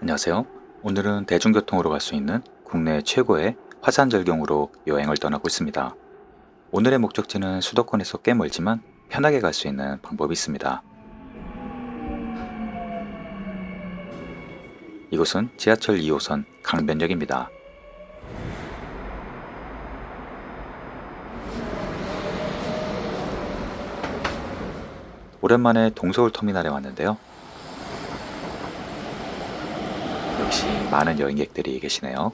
안녕하세요. 오늘은 대중교통으로 갈 수 있는 국내 최고의 화산절경으로 여행을 떠나고 있습니다. 오늘의 목적지는 수도권에서 꽤 멀지만 편하게 갈 수 있는 방법이 있습니다. 이곳은 지하철 2호선 강변역입니다. 오랜만에 동서울터미널에 왔는데요. 역시 많은 여행객들이 계시네요.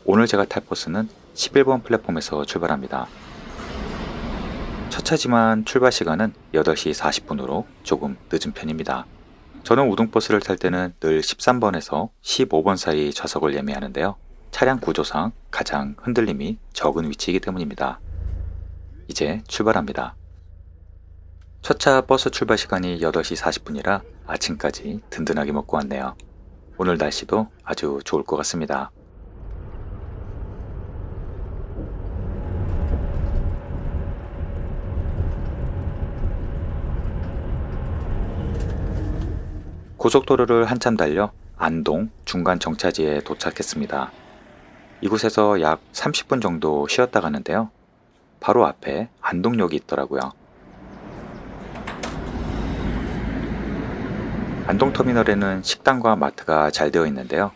오늘 제가 탈 버스는 11번 플랫폼에서 출발합니다. 첫 차지만 출발 시간은 8시 40분으로 조금 늦은 편입니다. 저는 우등버스를 탈 때는 늘 13번에서 15번 사이 좌석을 예매하는데요. 차량 구조상 가장 흔들림이 적은 위치이기 때문입니다. 이제 출발합니다. 첫차 버스 출발 시간이 8시 40분이라 아침까지 든든하게 먹고 왔네요. 오늘 날씨도 아주 좋을 것 같습니다. 고속도로를 한참 달려 안동 중간 정차지에 도착했습니다. 이곳에서 약 30분 정도 쉬었다 가는데요. 바로 앞에 안동역이 있더라고요. 안동터미널에는 식당과 마트가 잘 되어 있는데요.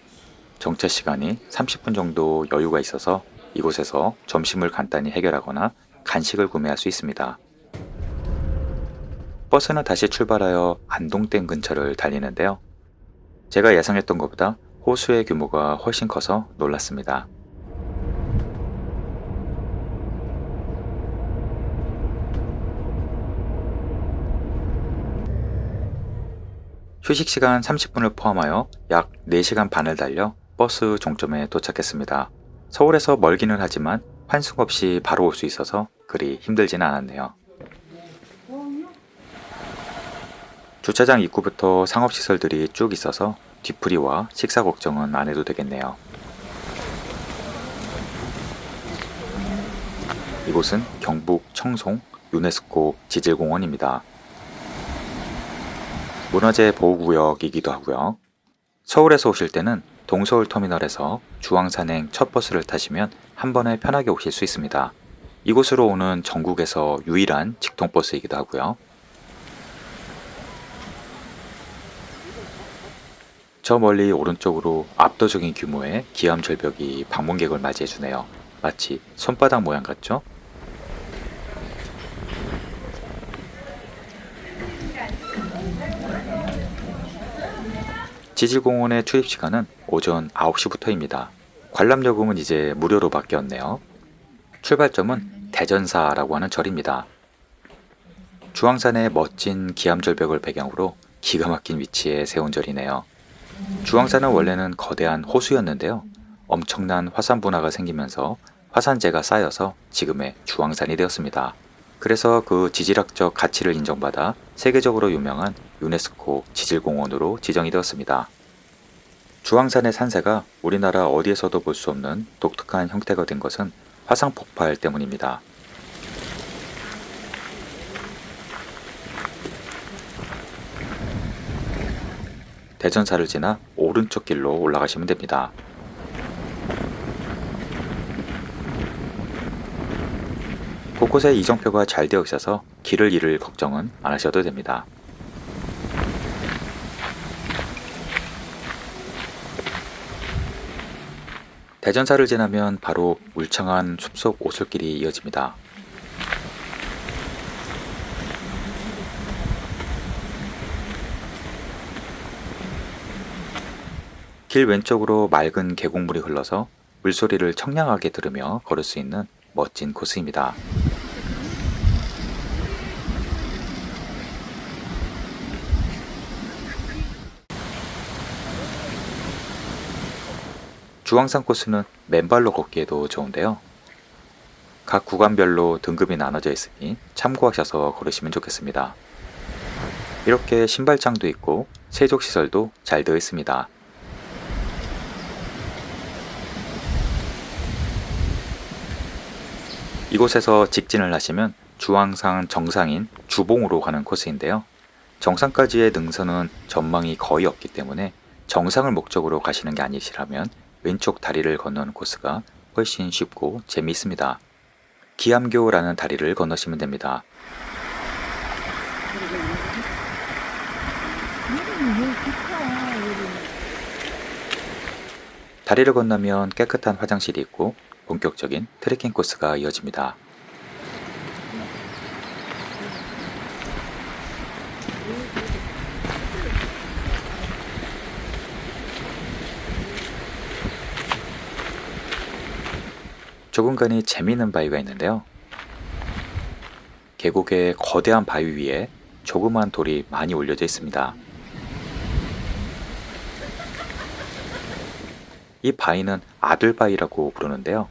정차 시간이 30분 정도 여유가 있어서 이곳에서 점심을 간단히 해결하거나 간식을 구매할 수 있습니다. 버스는 다시 출발하여 안동댐 근처를 달리는데요. 제가 예상했던 것보다 호수의 규모가 훨씬 커서 놀랐습니다. 휴식 시간 30분을 포함하여 약 4시간 반을 달려 버스 종점에 도착했습니다. 서울에서 멀기는 하지만 환승 없이 바로 올 수 있어서 그리 힘들지는 않았네요. 주차장 입구부터 상업시설들이 쭉 있어서 뒤풀이와 식사 걱정은 안 해도 되겠네요. 이곳은 경북 청송 유네스코 지질공원입니다. 문화재 보호구역이기도 하고요. 서울에서 오실 때는 동서울터미널에서 주황산행 첫 버스를 타시면 한 번에 편하게 오실 수 있습니다. 이곳으로 오는 전국에서 유일한 직통버스이기도 하고요. 저 멀리 오른쪽으로 압도적인 규모의 기암절벽이 방문객을 맞이해주네요. 마치 손바닥 모양 같죠? 지질공원의 출입시간은 오전 9시부터입니다. 관람요금은 이제 무료로 바뀌었네요. 출발점은 대전사라고 하는 절입니다. 주황산의 멋진 기암절벽을 배경으로 기가 막힌 위치에 세운 절이네요. 주황산은 원래는 거대한 호수였는데요. 엄청난 화산 분화가 생기면서 화산재가 쌓여서 지금의 주황산이 되었습니다. 그래서 그 지질학적 가치를 인정받아 세계적으로 유명한 유네스코 지질공원으로 지정이 되었습니다. 주황산의 산세가 우리나라 어디에서도 볼 수 없는 독특한 형태가 된 것은 화산 폭발 때문입니다. 대전사를 지나 오른쪽 길로 올라가시면 됩니다. 곳곳에 이정표가 잘 되어 있어서 길을 잃을 걱정은 안 하셔도 됩니다. 대전사를 지나면 바로 울창한 숲속 오솔길이 이어집니다. 길 왼쪽으로 맑은 계곡물이 흘러서 물소리를 청량하게 들으며 걸을 수 있는 멋진 코스입니다. 주황산 코스는 맨발로 걷기에도 좋은데요. 각 구간별로 등급이 나눠져 있으니 참고하셔서 걸으시면 좋겠습니다. 이렇게 신발장도 있고 세족시설도 잘 되어 있습니다. 이곳에서 직진을 하시면 주황산 정상인 주봉으로 가는 코스인데요. 정상까지의 능선은 전망이 거의 없기 때문에 정상을 목적으로 가시는 게 아니시라면 왼쪽 다리를 건너는 코스가 훨씬 쉽고 재미있습니다. 기암교라는 다리를 건너시면 됩니다. 다리를 건너면 깨끗한 화장실이 있고 본격적인 트레킹 코스가 이어집니다. 조금간이 재미있는 바위가 있는데요. 계곡의 거대한 바위 위에 조그만 돌이 많이 올려져 있습니다. 이 바위는 아들바위라고 부르는데요.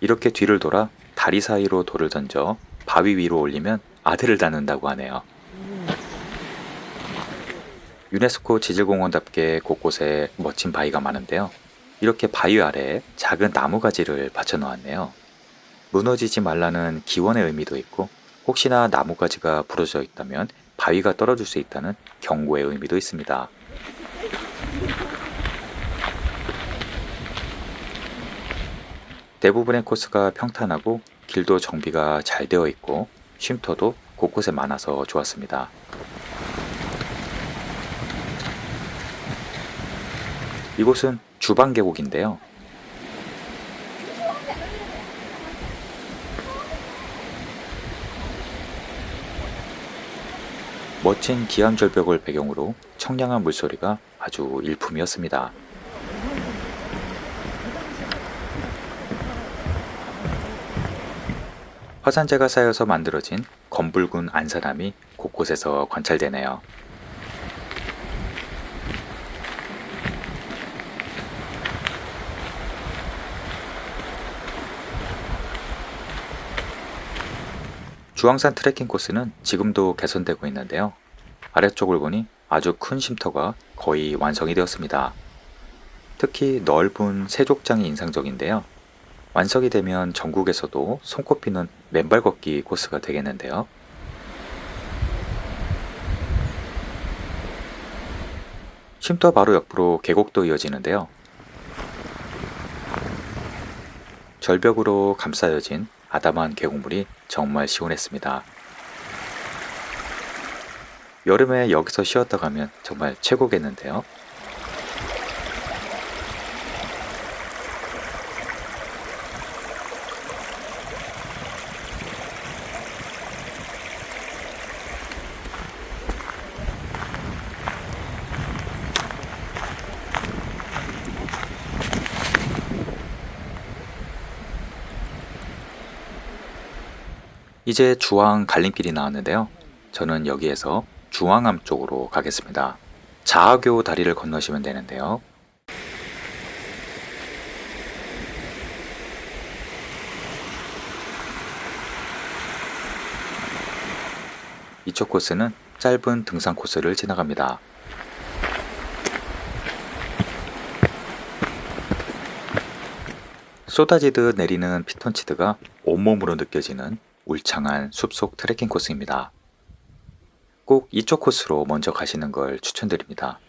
이렇게 뒤를 돌아 다리 사이로 돌을 던져 바위 위로 올리면 아들을 낳는다고 하네요. 유네스코 지질공원답게 곳곳에 멋진 바위가 많은데요. 이렇게 바위 아래에 작은 나무가지를 받쳐 놓았네요. 무너지지 말라는 기원의 의미도 있고 혹시나 나무가지가 부러져 있다면 바위가 떨어질 수 있다는 경고의 의미도 있습니다. 대부분의 코스가 평탄하고 길도 정비가 잘 되어 있고 쉼터도 곳곳에 많아서 좋았습니다. 이곳은 주방계곡인데요. 멋진 기암절벽을 배경으로 청량한 물소리가 아주 일품이었습니다. 화산재가 쌓여서 만들어진 검붉은 안산암이 곳곳에서 관찰되네요. 주황산 트레킹 코스는 지금도 개선되고 있는데요. 아래쪽을 보니 아주 큰 쉼터가 거의 완성이 되었습니다. 특히 넓은 세족장이 인상적인데요. 완성이 되면 전국에서도 손꼽히는 맨발 걷기 코스가 되겠는데요. 쉼터 바로 옆으로 계곡도 이어지는데요. 절벽으로 감싸여진 아담한 계곡물이 정말 시원했습니다. 여름에 여기서 쉬었다 가면 정말 최고겠는데요. 이제 주황 갈림길이 나왔는데요. 저는 여기에서 주황암 쪽으로 가겠습니다. 자하교 다리를 건너시면 되는데요. 이쪽 코스는 짧은 등산 코스를 지나갑니다. 쏟아지듯 내리는 피톤치드가 온몸으로 느껴지는 울창한 숲속 트레킹 코스입니다. 꼭 이쪽 코스로 먼저 가시는 걸 추천드립니다.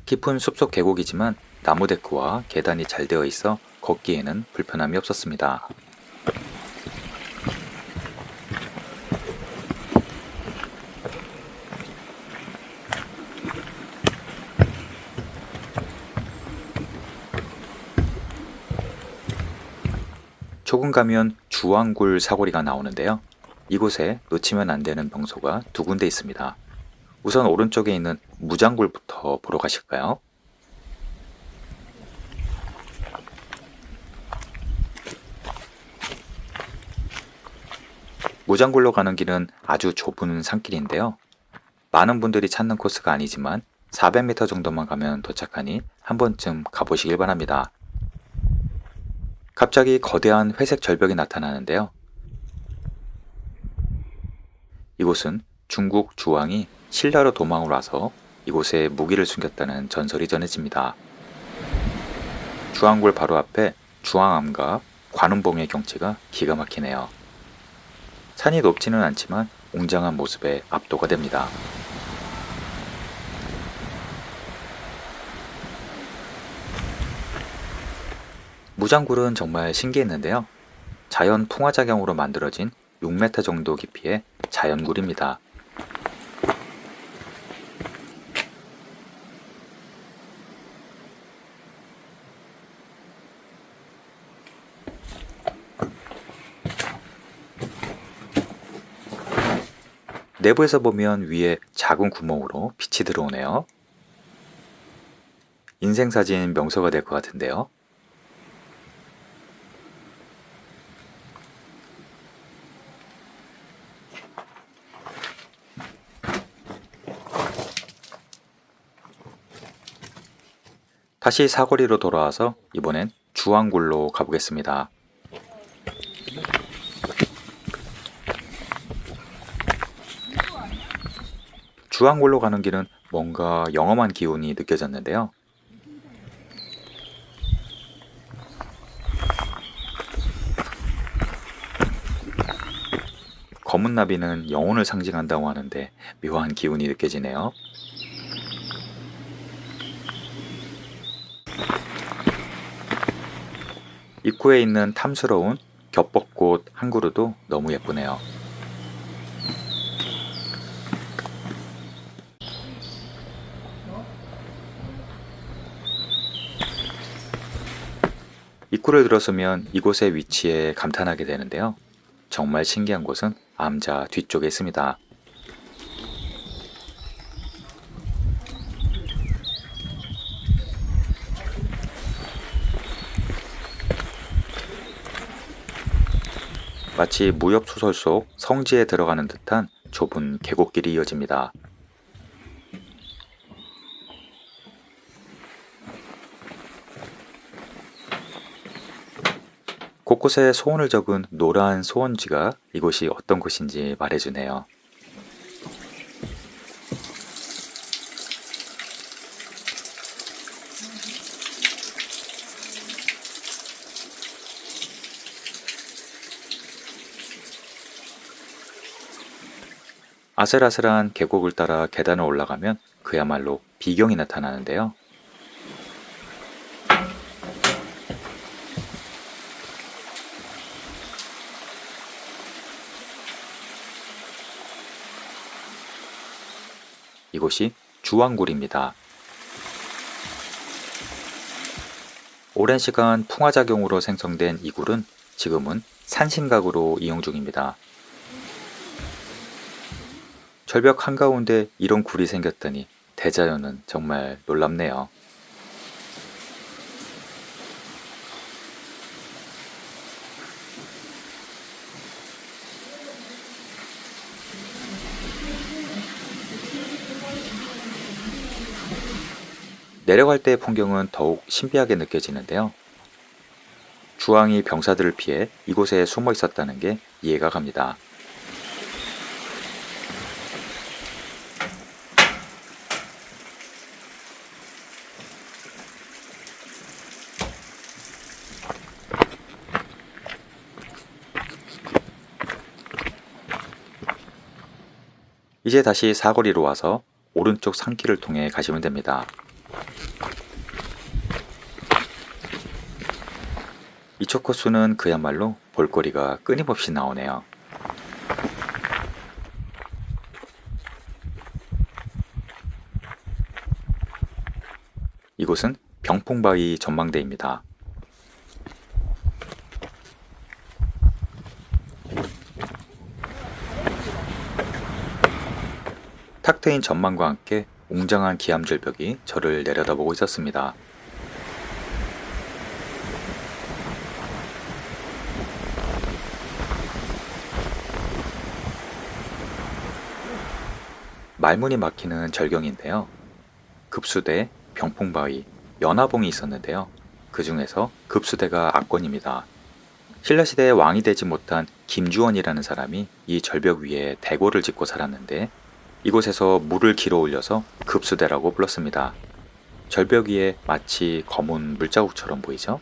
깊은 숲속 계곡이지만 나무 데크와 계단이 잘 되어 있어 걷기에는 불편함이 없었습니다. 조금 가면 주황굴 사거리가 나오는데요. 이곳에 놓치면 안 되는 명소가 두 군데 있습니다. 우선 오른쪽에 있는 무장굴부터 보러 가실까요? 무장굴로 가는 길은 아주 좁은 산길인데요. 많은 분들이 찾는 코스가 아니지만 400m 정도만 가면 도착하니 한 번쯤 가보시길 바랍니다. 갑자기 거대한 회색 절벽이 나타나는데요. 이곳은 중국 주왕이 신라로 도망을 와서 이곳에 무기를 숨겼다는 전설이 전해집니다. 주왕굴 바로 앞에 주왕암과 관운봉의 경치가 기가 막히네요. 산이 높지는 않지만 웅장한 모습에 압도가 됩니다. 무장굴은 정말 신기했는데요. 자연 풍화작용으로 만들어진 6m 정도 깊이의 자연굴입니다. 내부에서 보면 위에 작은 구멍으로 빛이 들어오네요. 인생사진 명소가 될 것 같은데요. 다시 사거리로 돌아와서 이번엔 주왕굴로 가보겠습니다. 주왕굴로 가는 길은 뭔가 영험한 기운이 느껴졌는데요. 검은 나비는 영혼을 상징한다고 하는데 묘한 기운이 느껴지네요. 입구에 있는 탐스러운 겹벚꽃 한 그루도 너무 예쁘네요. 입구를 들어서면 이곳의 위치에 감탄하게 되는데요. 정말 신기한 곳은 암자 뒤쪽에 있습니다. 마치 무협소설 속 성지에 들어가는 듯한 좁은 계곡길이 이어집니다. 곳곳에 소원을 적은 노란 소원지가 이곳이 어떤 곳인지 말해주네요. 아슬아슬한 계곡을 따라 계단을 올라가면 그야말로 비경이 나타나는데요. 이곳이 주왕굴입니다. 오랜 시간 풍화작용으로 생성된 이 굴은 지금은 산신각으로 이용 중입니다. 절벽 한가운데 이런 굴이 생겼다니 대자연은 정말 놀랍네요. 내려갈 때의 풍경은 더욱 신비하게 느껴지는데요. 주왕이 병사들을 피해 이곳에 숨어 있었다는 게 이해가 갑니다. 이제 다시 사거리로 와서 오른쪽 산길을 통해 가시면 됩니다. 이쪽 코스는 그야말로 볼거리가 끊임없이 나오네요. 이곳은 병풍바위 전망대입니다. 탁 트인 전망과 함께 웅장한 기암절벽이 저를 내려다보고 있었습니다. 말문이 막히는 절경인데요. 급수대, 병풍바위, 연화봉이 있었는데요. 그 중에서 급수대가 압권입니다. 신라시대에 왕이 되지 못한 김주원이라는 사람이 이 절벽 위에 대궐을 짓고 살았는데 이곳에서 물을 길어 올려서 급수대라고 불렀습니다. 절벽 위에 마치 검은 물자국처럼 보이죠?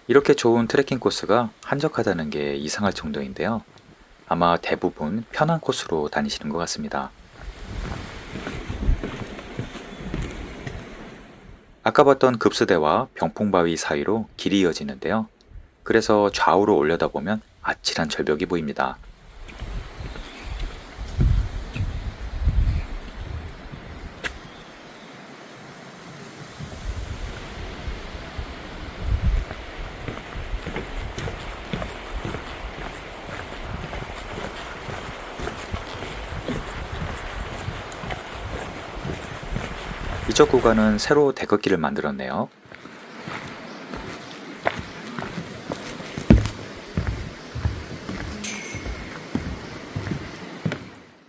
이렇게 좋은 트레킹 코스가 한적하다는 게 이상할 정도인데요. 아마 대부분 편한 코스로 다니시는 것 같습니다. 아까 봤던 급수대와 병풍바위 사이로 길이 이어지는데요. 그래서 좌우로 올려다보면 아찔한 절벽이 보입니다. 이쪽 구간은 새로 데크길을 만들었네요.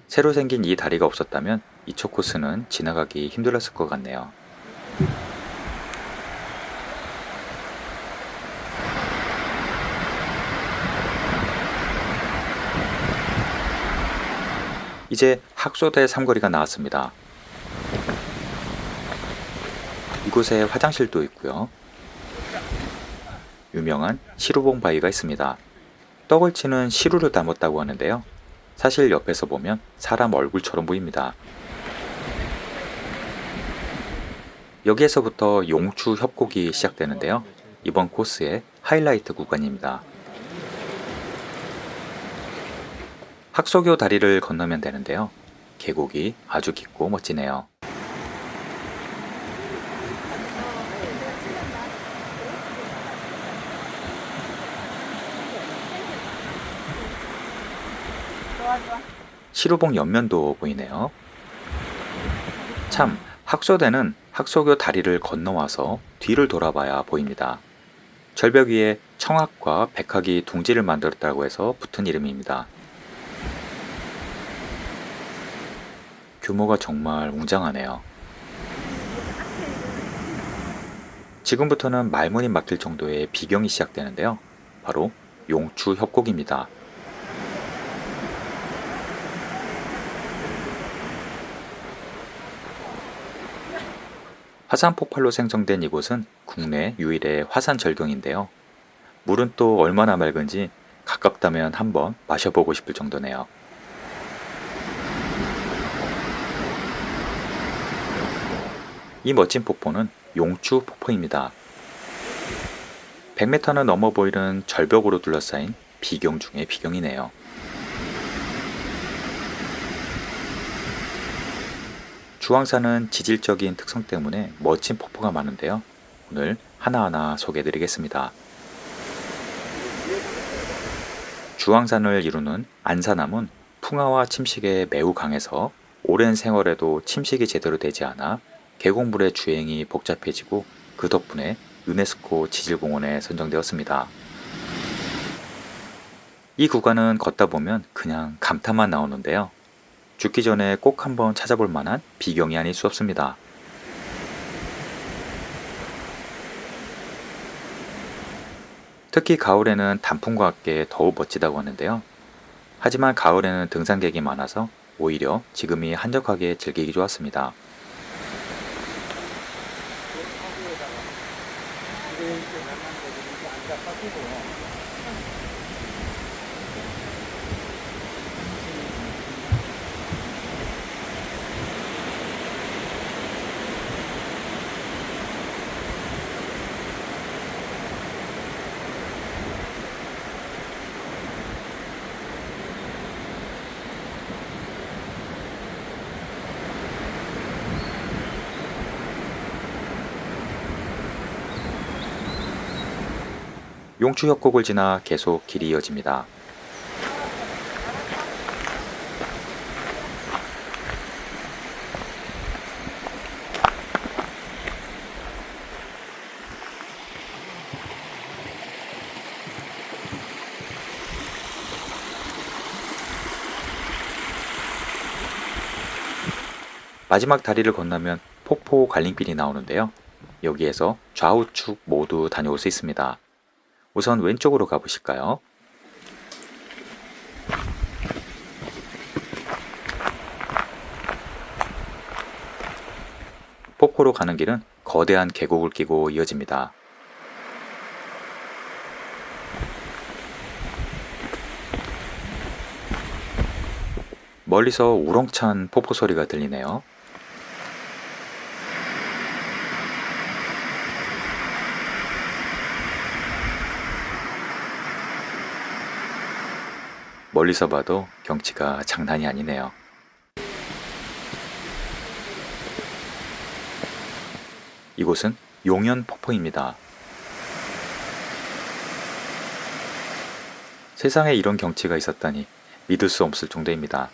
새로 생긴 이 다리가 없었다면 이쪽 코스는 지나가기 힘들었을 것 같네요. 이제 학소대 삼거리가 나왔습니다. 이곳에 화장실도 있고요. 유명한 시루봉 바위가 있습니다. 떡을 치는 시루를 담았다고 하는데요. 사실 옆에서 보면 사람 얼굴처럼 보입니다. 여기에서부터 용추 협곡이 시작되는데요. 이번 코스의 하이라이트 구간입니다. 학소교 다리를 건너면 되는데요. 계곡이 아주 깊고 멋지네요. 시루봉 옆면도 보이네요. 참, 학소대는 학소교 다리를 건너와서 뒤를 돌아봐야 보입니다. 절벽 위에 청학과 백학이 둥지를 만들었다고 해서 붙은 이름입니다. 규모가 정말 웅장하네요. 지금부터는 말문이 막힐 정도의 비경이 시작되는데요. 바로 용추 협곡입니다. 화산 폭발로 생성된 이곳은 국내 유일의 화산 절경인데요. 물은 또 얼마나 맑은지 가깝다면 한번 마셔보고 싶을 정도네요. 이 멋진 폭포는 용추 폭포입니다. 100m는 넘어 보이는 절벽으로 둘러싸인 비경 중의 비경이네요. 주황산은 지질적인 특성 때문에 멋진 폭포가 많은데요. 오늘 하나하나 소개해드리겠습니다. 주황산을 이루는 안산암은 풍화와 침식에 매우 강해서 오랜 생활에도 침식이 제대로 되지 않아 계곡물의 주행이 복잡해지고 그 덕분에 유네스코 지질공원에 선정되었습니다. 이 구간은 걷다 보면 그냥 감탄만 나오는데요. 죽기 전에 꼭 한번 찾아볼 만한 비경이 아닐 수 없습니다. 특히 가을에는 단풍과 함께 더욱 멋지다고 하는데요. 하지만 가을에는 등산객이 많아서 오히려 지금이 한적하게 즐기기 좋았습니다. 용추 협곡을 지나 계속 길이 이어집니다. 마지막 다리를 건너면 폭포 갈림길이 나오는데요. 여기에서 좌우측 모두 다녀올 수 있습니다. 우선 왼쪽으로 가보실까요? 폭포로 가는 길은 거대한 계곡을 끼고 이어집니다. 멀리서 우렁찬 폭포 소리가 들리네요. 멀리서 봐도 경치가 장난이 아니네요. 이곳은 용연폭포입니다. 세상에 이런 경치가 있었다니 믿을 수 없을 정도입니다.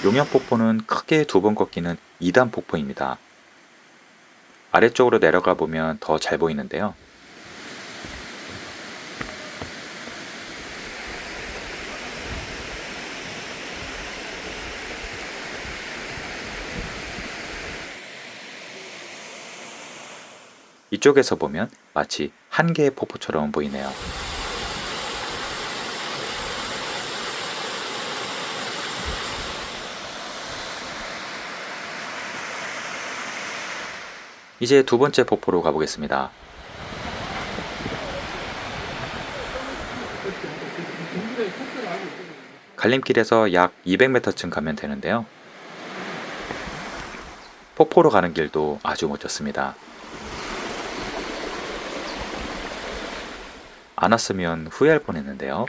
용연폭포는 크게 두 번 꺾이는 2단 폭포입니다. 아래쪽으로 내려가 보면 더 잘 보이는데요. 이쪽에서 보면 마치 한 개의 폭포처럼 보이네요. 이제 두 번째 폭포로 가보겠습니다. 갈림길에서 약 200m쯤 가면 되는데요. 폭포로 가는 길도 아주 멋졌습니다. 안 왔으면 후회할 뻔했는데요.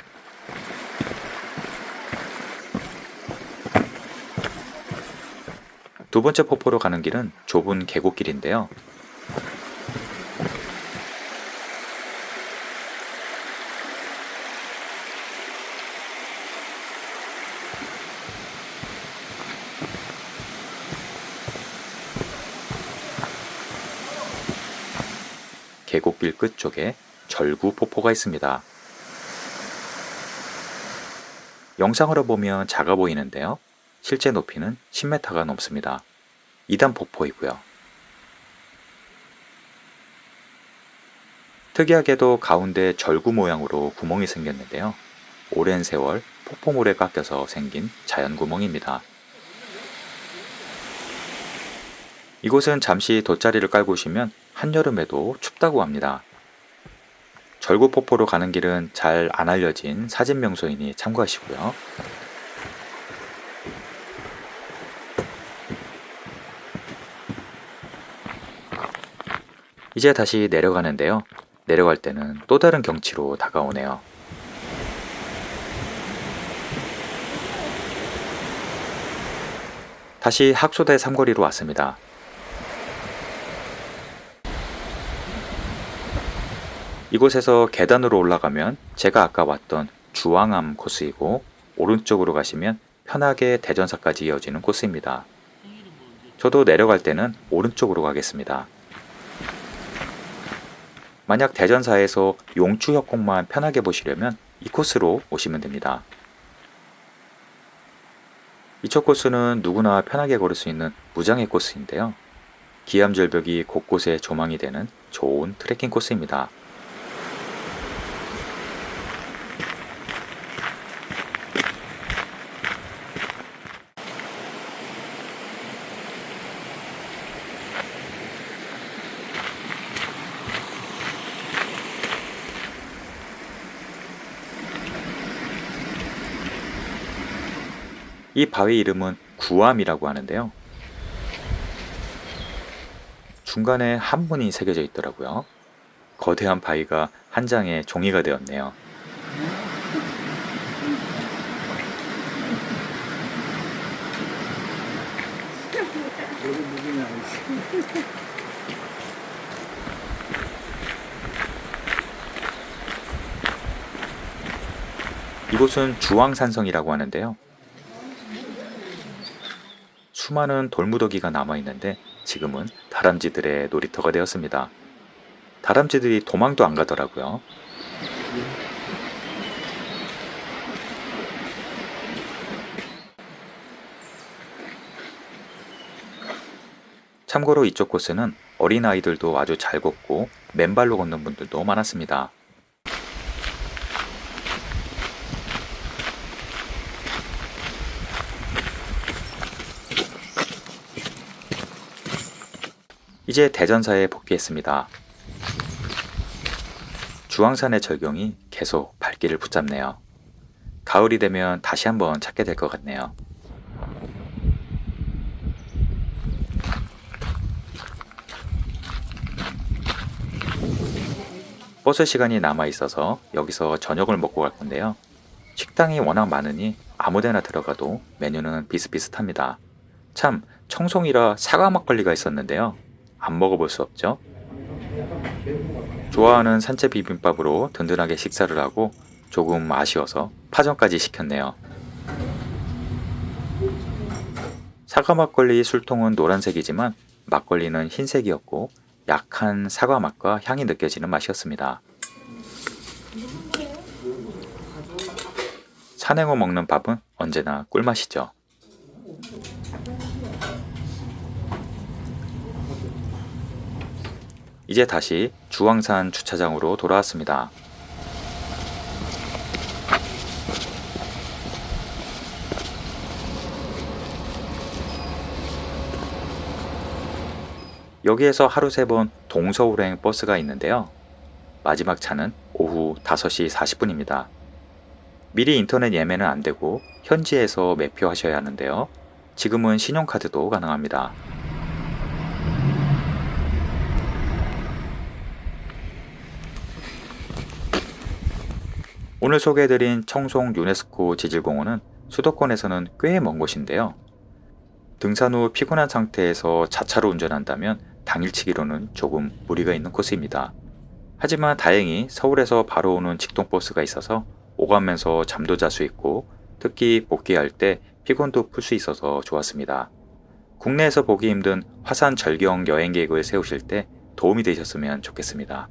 두 번째 폭포로 가는 길은 좁은 계곡길인데요. 계곡길 끝쪽에 절구 폭포가 있습니다. 영상으로 보면 작아 보이는데요. 실제 높이는 10m가 넘습니다. 2단 폭포이고요. 특이하게도 가운데 절구 모양으로 구멍이 생겼는데요. 오랜 세월 폭포물에 깎여서 생긴 자연 구멍입니다. 이곳은 잠시 돗자리를 깔고 오시면 한여름에도 춥다고 합니다. 절구 폭포로 가는 길은 잘 안 알려진 사진 명소이니 참고하시고요. 이제 다시 내려가는데요. 내려갈 때는 또 다른 경치로 다가오네요. 다시 학소대 삼거리로 왔습니다. 이곳에서 계단으로 올라가면 제가 아까 왔던 주왕암 코스이고, 오른쪽으로 가시면 편하게 대전사까지 이어지는 코스입니다. 저도 내려갈 때는 오른쪽으로 가겠습니다. 만약 대전사에서 용추협곡만 편하게 보시려면 이 코스로 오시면 됩니다. 이쪽 코스는 누구나 편하게 걸을 수 있는 무장애 코스인데요. 기암절벽이 곳곳에 조망이 되는 좋은 트레킹 코스입니다. 이 바위 이름은 구암이라고 하는데요. 중간에 한문이 새겨져 있더라고요. 거대한 바위가 한 장의 종이가 되었네요. 이곳은 주왕산성이라고 하는데요. 수많은 돌무더기가 남아있는데 지금은 다람쥐들의 놀이터가 되었습니다. 다람쥐들이 도망도 안 가더라고요. 참고로 이쪽 코스는 어린아이들도 아주 잘 걷고 맨발로 걷는 분들도 많았습니다. 이제 대전사에 복귀했습니다. 주황산의 절경이 계속 발길을 붙잡네요. 가을이 되면 다시 한번 찾게 될 것 같네요. 버스 시간이 남아 있어서 여기서 저녁을 먹고 갈 건데요. 식당이 워낙 많으니 아무데나 들어가도 메뉴는 비슷비슷합니다. 참, 청송이라 사과 막걸리가 있었는데요. 안 먹어볼 수 없죠. 좋아하는 산채 비빔밥으로 든든하게 식사를 하고 조금 아쉬워서 파전까지 시켰네요. 사과 막걸리 술통은 노란색이지만 막걸리는 흰색이었고 약한 사과 맛과 향이 느껴지는 맛이었습니다. 산행어 먹는 밥은 언제나 꿀맛이죠. 이제 다시 주황산 주차장으로 돌아왔습니다. 여기에서 하루 3번 동서울행 버스가 있는데요. 마지막 차는 오후 5시 40분입니다. 미리 인터넷 예매는 안 되고 현지에서 매표하셔야 하는데요. 지금은 신용카드도 가능합니다. 오늘 소개해드린 청송 유네스코 지질공원은 수도권에서는 꽤 먼 곳인데요. 등산 후 피곤한 상태에서 자차로 운전한다면 당일치기로는 조금 무리가 있는 코스입니다. 하지만 다행히 서울에서 바로 오는 직동버스가 있어서 오가면서 잠도 잘 수 있고 특히 복귀할 때 피곤도 풀 수 있어서 좋았습니다. 국내에서 보기 힘든 화산 절경 여행 계획을 세우실 때 도움이 되셨으면 좋겠습니다.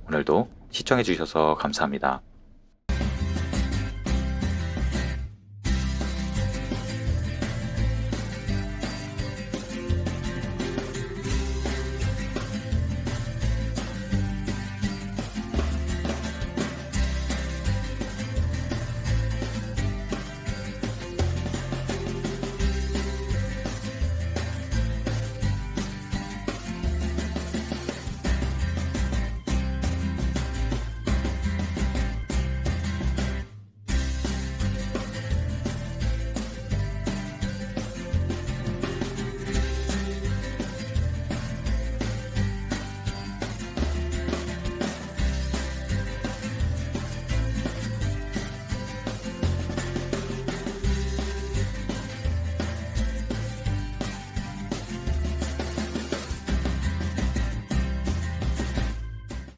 오늘도 시청해주셔서 감사합니다.